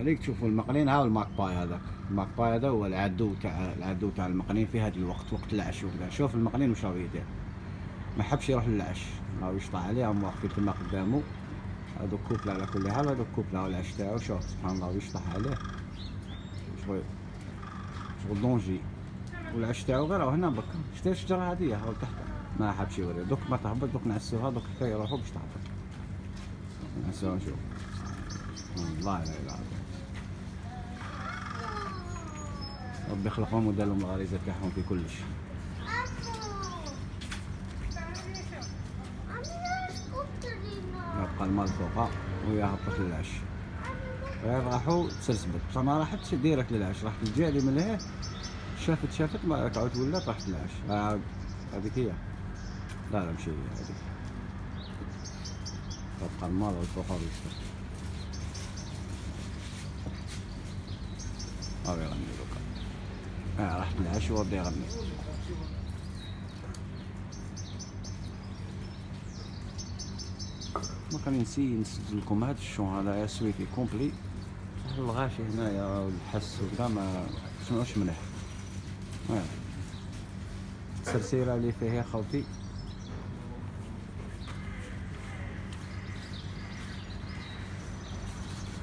عليك تشوفوا المقلين. ها الماك باي هذاك، الماك باي هذا هو العدو تاع المقلين في هذا الوقت، وقت العش وكذا. شوف المقلين وش راهو يدير، ما حبش يروح للعش، راهو يشطح عليه، هم واقفين تما قدامه. هذوك كوبلا على كل حال، هذوك كوبلا والعش تاعو. شوف سبحان الله ويشطح عليه، شغل دونجي. والعش تاعو غير هنا بكا. شتي الشجرة هذه هاو تحت، ما حبش يوري. دوك ما تهبط، دوك نعسوها، دوك حتى يروحوا باش تهبط. نعسوها نشوف. والله لا اله الا الله، ربي خلقهم ودار لهم الغريزة تاعهم في كلش. يبقى المال فوقها وهي هبطت للعش. غير راحوا تسرسبت، بصح ما راحتش ديريكت للعش، راحت الجهة اللي من لهيه. شافت ما تعود ولات راحت للعش. هذيك هي. لا ماشي هي هذيك. تبقى المال والفوقها ويشتغل. هاو يغني دوكا. راحت للعش وبدا يغني. ما كان نسي نسجل لكم هذا الشون هذا يا سويفي كومبلي. صح الغاشي هنايا والحس وكذا ما شنوش مليح. سرسيرة اللي فيه يا خوتي.